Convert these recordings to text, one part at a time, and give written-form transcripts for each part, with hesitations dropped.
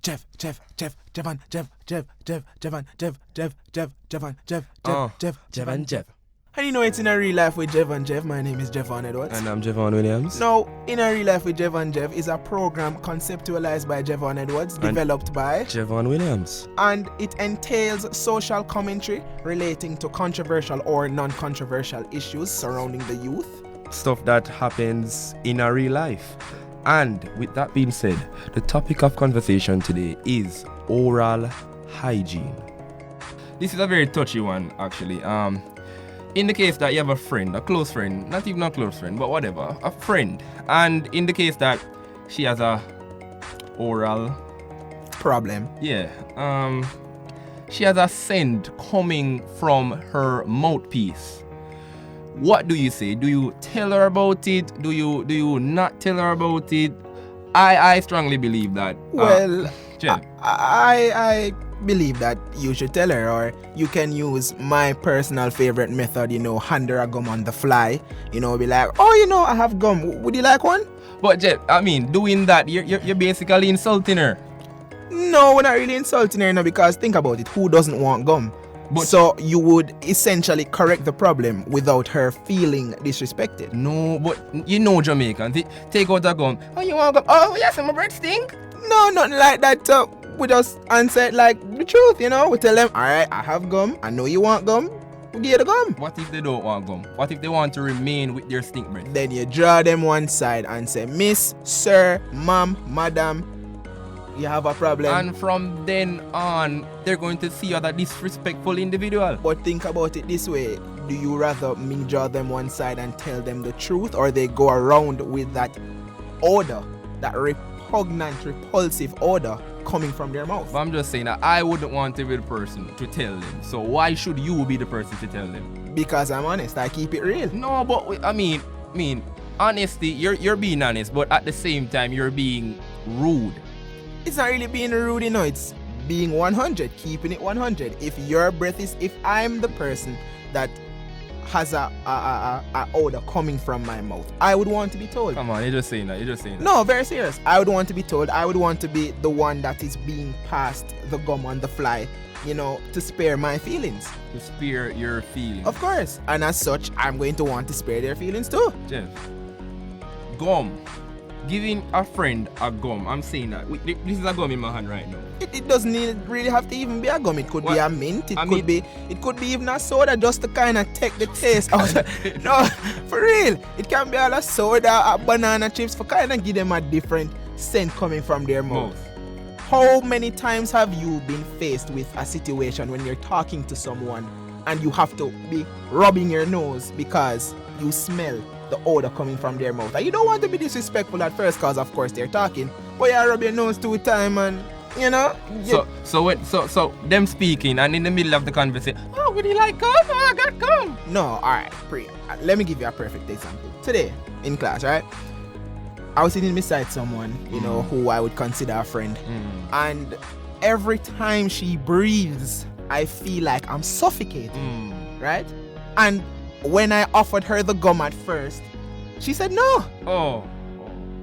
Jev, Jev, Jev, Jevan, Jev, Jev, Jev, Jevan, Jev, Jev, Jev, Jevan, Jev, Jev, Jev, Jev and Jevv. And you know it's in a real life with Jev and Jevv. My name is JevandJevv. And I'm Jevan Williams. Now, in a real life with Jev and Jevv is a program conceptualized by JevandJevv, developed by Jevan Williams. And it entails social commentary relating to controversial or non-controversial issues surrounding the youth. Stuff that happens in a real life. And with that being said, the topic of conversation today is oral hygiene. This is a very touchy one, actually. In the case that you have a friend, a close friend, not even a close friend, but whatever, a friend, and in the case that she has a oral problem. Yeah. She has a scent coming from her mouthpiece. What do you say? Do you tell her about it? Do you not tell her about it? I strongly believe that. Well, Jev. I believe that you should tell her, or you can use my personal favorite method, hand her a gum on the fly, be like, oh, I have gum, would you like one? But Jev, I mean, doing that, you're basically insulting her. No, we're not really insulting her, because think about it, who doesn't want gum? But so you would essentially correct the problem without her feeling disrespected. No, but Jamaicans, take out a gum. Oh, you want gum? Oh, yes, my breath stink. No, nothing like that. We just answer it like the truth, We tell them, all right, I have gum. I know you want gum. We'll give you the gum. What if they don't want gum? What if they want to remain with their stink breath? Then you draw them one side and say, Miss, Sir, Ma'am, Madam, you have a problem. And from then on, they're going to see you as a disrespectful individual. But think about it this way. Do you rather me draw them one side and tell them the truth, or they go around with that odor, that repugnant, repulsive odor coming from their mouth? But I'm just saying that I wouldn't want to be the person to tell them. So why should you be the person to tell them? Because I'm honest. I keep it real. No, but I mean, honesty, you're being honest, but at the same time, you're being rude. It's not really being rude, it's being 100, keeping it 100. If I'm the person that has a odor coming from my mouth, I would want to be told. Come on, you're just saying that. No, very serious. I would want to be told. I would want to be the one that is being passed the gum on the fly, to spare my feelings. To spare your feelings. Of course. And as such, I'm going to want to spare their feelings too. Jev, gum. Giving a friend a gum, I'm saying that. This is a gum in my hand right now. It doesn't really have to even be a gum. It could be a mint. It could be even a soda, just to kind of take the taste out. No, for real. It can be all a soda, a banana chips, for kind of give them a different scent coming from their mouth. How many times have you been faced with a situation when you're talking to someone and you have to be rubbing your nose because you smell the odor coming from their mouth? And you don't want to be disrespectful at first, because of course they're talking, but you rub your nose 2 times and So them speaking, and in the middle of the conversation, oh, would you like gum? Oh, I got gum. No, alright, let me give you a perfect example. Today in class, right, I was sitting beside someone who I would consider a friend, and every time she breathes I feel like I'm suffocating, right? And when I offered her the gum at first, she said no. Oh.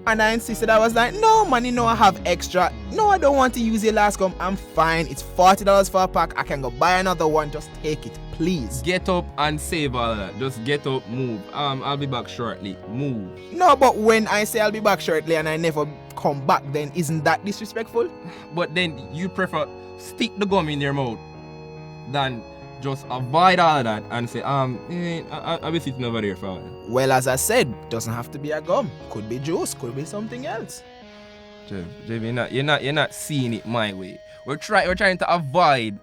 And I insisted. I was like, no, man, I have extra. No, I don't want to use your last gum. I'm fine. It's $40 for a pack. I can go buy another one. Just take it, please. Get up and save all that. Just get up, move. I'll be back shortly. Move. No, but when I say I'll be back shortly and I never come back, then isn't that disrespectful? But then you prefer stick the gum in your mouth than just avoid all of that and say, I'll be sitting over there for a while. Well, as I said, doesn't have to be a gum. Could be juice, could be something else. Jev, you're not seeing it my way. We're trying to avoid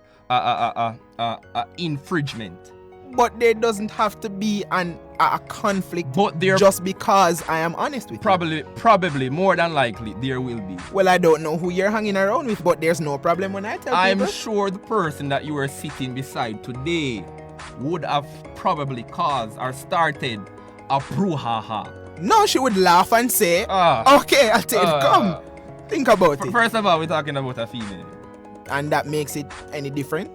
infringement. But there doesn't have to be a conflict just because I am honest with you. Probably, more than likely, there will be. Well, I don't know who you're hanging around with, but there's no problem when I tell people. I'm sure the person that you were sitting beside today would have probably caused or started a brouhaha. No, she would laugh and say, okay, I'll take it. Come, think about it. First of all, we're talking about a female. And that makes it any different?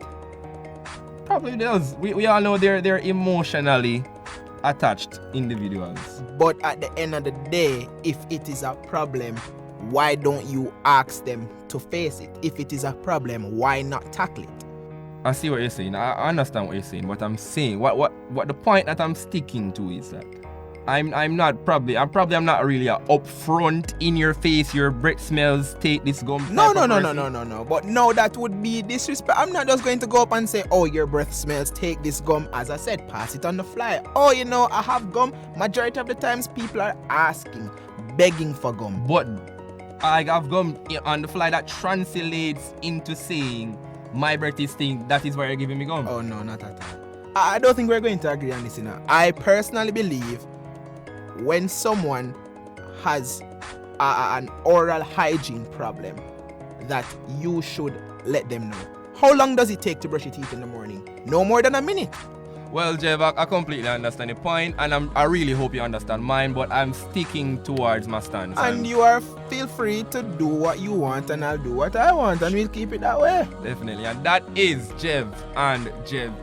Probably does. We all know they're emotionally attached individuals. But at the end of the day, if it is a problem, why don't you ask them to to face it. If it is a problem, why not tackle it? I see what you're saying. I understand what you're saying. What I'm saying, what the point that I'm sticking to is that I'm not really upfront in your face. Your breath smells. Take this gum. No. But no, that would be disrespect. I'm not just going to go up and say, oh, your breath smells. Take this gum. As I said, pass it on the fly. Oh, I have gum. Majority of the times, people are asking, begging for gum. But I have gum on the fly that translates into saying my breath is stink. That is why you're giving me gum. Oh no, not at all. I don't think we're going to agree on this. I personally believe when someone has an oral hygiene problem, that you should let them know. How long does it take to brush your teeth in the morning? No more than a minute. Well, Jev, I completely understand the point, and I really hope you understand mine, but I'm sticking towards my stance. And you feel free to do what you want, and I'll do what I want, and we'll keep it that way. Definitely, and that is Jev and Jevv.